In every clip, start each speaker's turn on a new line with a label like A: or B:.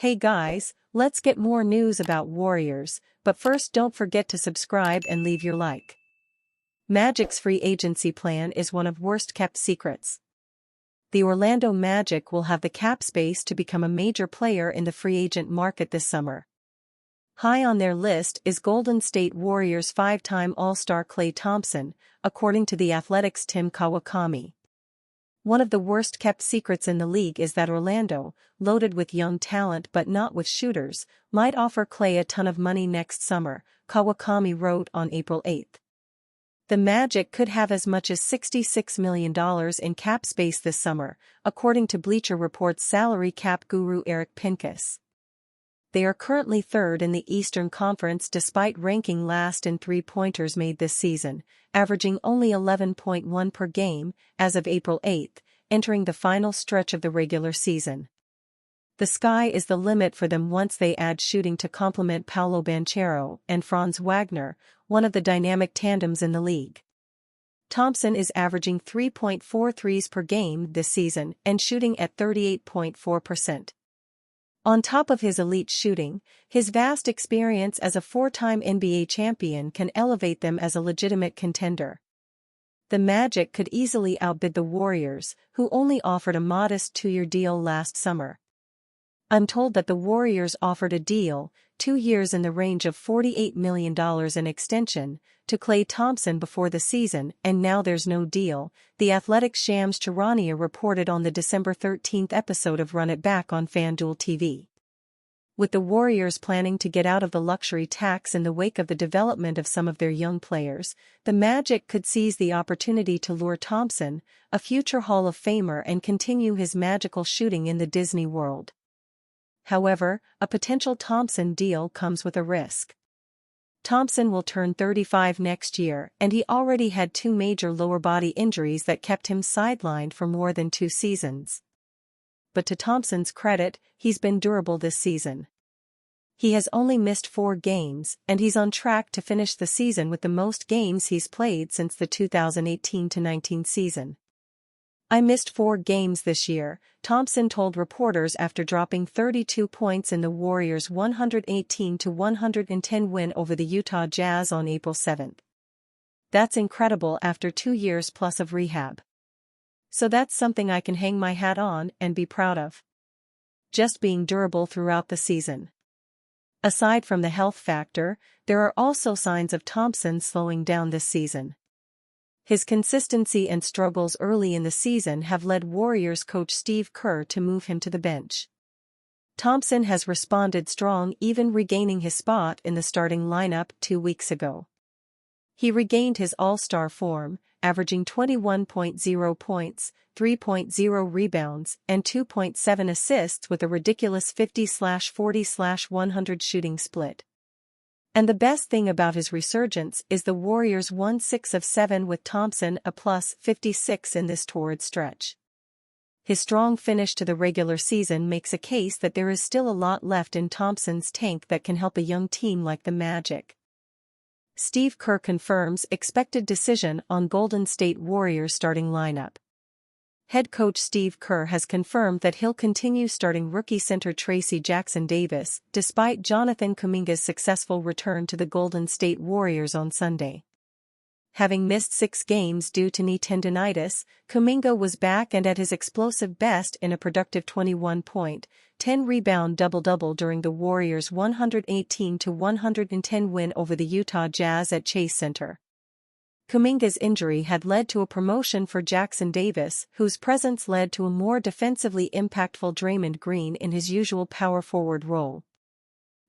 A: Hey guys, let's get more news about Warriors, but first don't forget to subscribe and leave your like. Magic's free agency plan is one of worst-kept secrets. The Orlando Magic will have the cap space to become a major player in the free agent market this summer. High on their list is Golden State Warriors five-time All-Star Klay Thompson, according to The Athletic's Tim Kawakami. One of the worst-kept secrets in the league is that Orlando, loaded with young talent but not with shooters, might offer Klay a ton of money next summer, Kawakami wrote on April 8. The Magic could have as much as $66 million in cap space this summer, according to Bleacher Report's salary cap guru Eric Pincus. They are currently third in the Eastern Conference despite ranking last in three-pointers made this season, averaging only 11.1 per game, as of April 8, entering the final stretch of the regular season. The sky is the limit for them once they add shooting to complement Paolo Banchero and Franz Wagner, one of the dynamic tandems in the league. Thompson is averaging 3.4 threes per game this season and shooting at 38.4%. On top of his elite shooting, his vast experience as a four-time NBA champion can elevate them as a legitimate contender. The Magic could easily outbid the Warriors, who only offered a modest two-year deal last summer. I'm told that the Warriors offered a deal, 2 years in the range of $48 million in extension, to Klay Thompson before the season, and now there's no deal, The Athletic's Shams Charania reported on the December 13 episode of Run It Back on FanDuel TV. With the Warriors planning to get out of the luxury tax in the wake of the development of some of their young players, the Magic could seize the opportunity to lure Thompson, a future Hall of Famer, and continue his magical shooting in the Disney world. However, a potential Thompson deal comes with a risk. Thompson will turn 35 next year, and he already had two major lower body injuries that kept him sidelined for more than 2 seasons. But to Thompson's credit, he's been durable this season. He has only missed 4 games, and he's on track to finish the season with the most games he's played since the 2018-19 season. I missed 4 games this year, Thompson told reporters after dropping 32 points in the Warriors' 118-110 win over the Utah Jazz on April 7. That's incredible after 2 years plus of rehab. So that's something I can hang my hat on and be proud of. Just being durable throughout the season. Aside from the health factor, there are also signs of Thompson slowing down this season. His consistency and struggles early in the season have led Warriors coach Steve Kerr to move him to the bench. Thompson has responded strong, even regaining his spot in the starting lineup 2 weeks ago. He regained his all-star form, averaging 21.0 points, 3.0 rebounds, and 2.7 assists with a ridiculous 50/40/100 shooting split. And the best thing about his resurgence is the Warriors won 6 of 7 with Thompson a plus 56 in this torrid stretch. His strong finish to the regular season makes a case that there is still a lot left in Thompson's tank that can help a young team like the Magic. Steve Kerr confirms expected decision on Golden State Warriors starting lineup. Head coach Steve Kerr has confirmed that he'll continue starting rookie center Tracy Jackson-Davis, despite Jonathan Kuminga's successful return to the Golden State Warriors on Sunday. Having missed 6 games due to knee tendonitis, Kuminga was back and at his explosive best in a productive 21-point, 10-rebound double-double during the Warriors' 118-110 win over the Utah Jazz at Chase Center. Kuminga's injury had led to a promotion for Jackson-Davis, whose presence led to a more defensively impactful Draymond Green in his usual power forward role.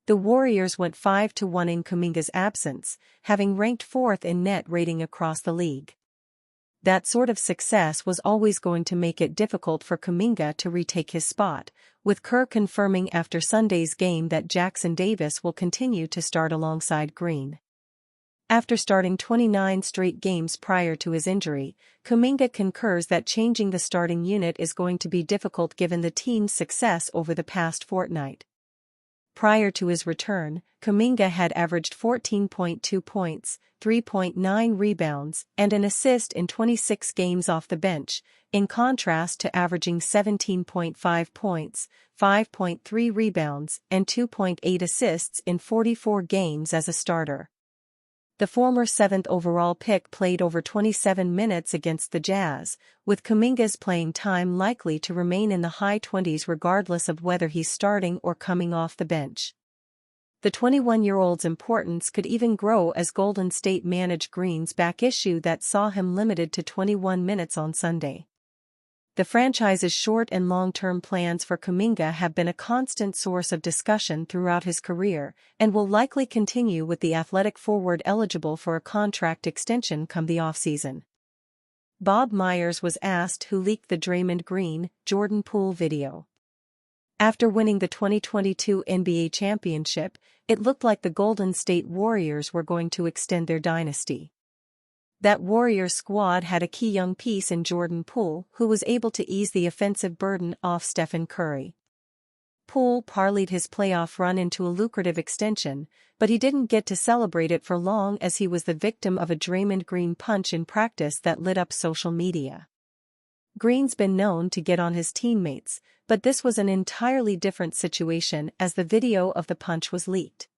A: The Warriors went 5-1 in Kuminga's absence, having ranked 4th in net rating across the league. That sort of success was always going to make it difficult for Kuminga to retake his spot, with Kerr confirming after Sunday's game that Jackson-Davis will continue to start alongside Green. After starting 29 straight games prior to his injury, Kuminga concurs that changing the starting unit is going to be difficult given the team's success over the past fortnight. Prior to his return, Kuminga had averaged 14.2 points, 3.9 rebounds, and an assist in 26 games off the bench, in contrast to averaging 17.5 points, 5.3 rebounds, and 2.8 assists in 44 games as a starter. The former 7th overall pick played over 27 minutes against the Jazz, with Kuminga's playing time likely to remain in the high 20s regardless of whether he's starting or coming off the bench. The 21-year-old's importance could even grow as Golden State managed Green's back issue that saw him limited to 21 minutes on Sunday. The franchise's short and long-term plans for Kuminga have been a constant source of discussion throughout his career, and will likely continue with the athletic forward eligible for a contract extension come the offseason. Bob Meyers was asked who leaked the Draymond Green, Jordan Poole video. After winning the 2022 NBA championship, it looked like the Golden State Warriors were going to extend their dynasty. That Warriors squad had a key young piece in Jordan Poole who was able to ease the offensive burden off Stephen Curry. Poole parlayed his playoff run into a lucrative extension, but he didn't get to celebrate it for long as he was the victim of a Draymond Green punch in practice that lit up social media. Green's been known to get on his teammates, but this was an entirely different situation as the video of the punch was leaked.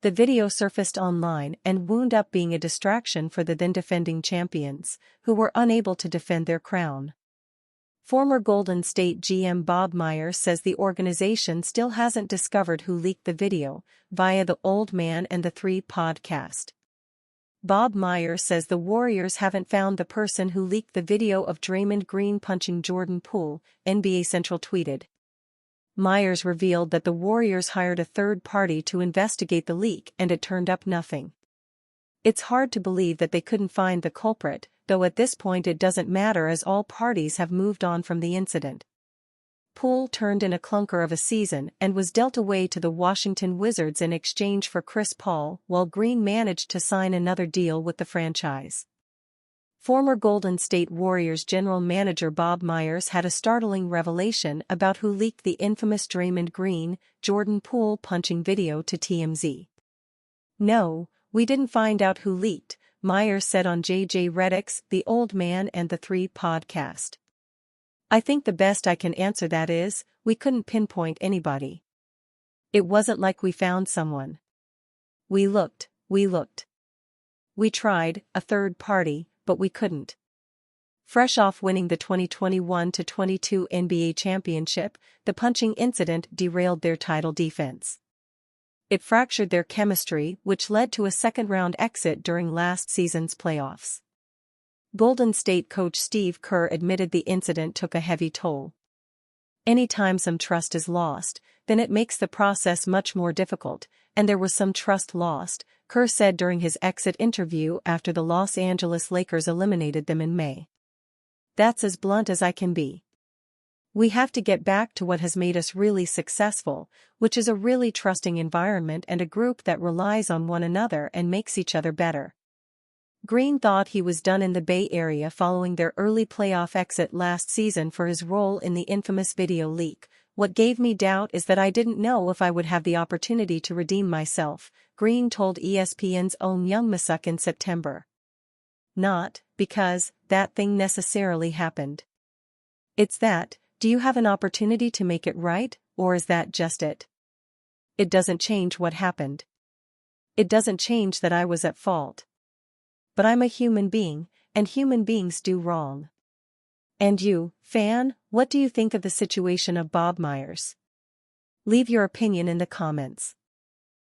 A: The video surfaced online and wound up being a distraction for the then-defending champions, who were unable to defend their crown. Former Golden State GM Bob Meyers says the organization still hasn't discovered who leaked the video, via the Old Man and the Three podcast. Bob Meyers says the Warriors haven't found the person who leaked the video of Draymond Green punching Jordan Poole, NBA Central tweeted. Meyers revealed that the Warriors hired a third party to investigate the leak and it turned up nothing. It's hard to believe that they couldn't find the culprit, though at this point it doesn't matter as all parties have moved on from the incident. Poole turned in a clunker of a season and was dealt away to the Washington Wizards in exchange for Chris Paul, while Green managed to sign another deal with the franchise. Former Golden State Warriors general manager Bob Meyers had a startling revelation about who leaked the infamous Draymond Green, Jordan Poole punching video to TMZ. "No, we didn't find out who leaked," Meyers said on JJ Redick's The Old Man and the Three podcast. "I think the best I can answer that is, we couldn't pinpoint anybody. It wasn't like we found someone. We looked. We tried, a third party, but we couldn't." Fresh off winning the 2021-22 NBA championship, the punching incident derailed their title defense. It fractured their chemistry, which led to a second-round exit during last season's playoffs. Golden State coach Steve Kerr admitted the incident took a heavy toll. "Anytime some trust is lost, then it makes the process much more difficult, and there was some trust lost," Kerr said during his exit interview after the Los Angeles Lakers eliminated them in May. "That's as blunt as I can be. We have to get back to what has made us really successful, which is a really trusting environment and a group that relies on one another and makes each other better." Green thought he was done in the Bay Area following their early playoff exit last season for his role in the infamous video leak. "What gave me doubt is that I didn't know if I would have the opportunity to redeem myself," Green told ESPN's own Young Masuk in September. "Not because that thing necessarily happened. It's that, do you have an opportunity to make it right, or is that just it? It doesn't change what happened. It doesn't change that I was at fault. But I'm a human being, and human beings do wrong." And you, fan, what do you think of the situation of Bob Meyers? Leave your opinion in the comments.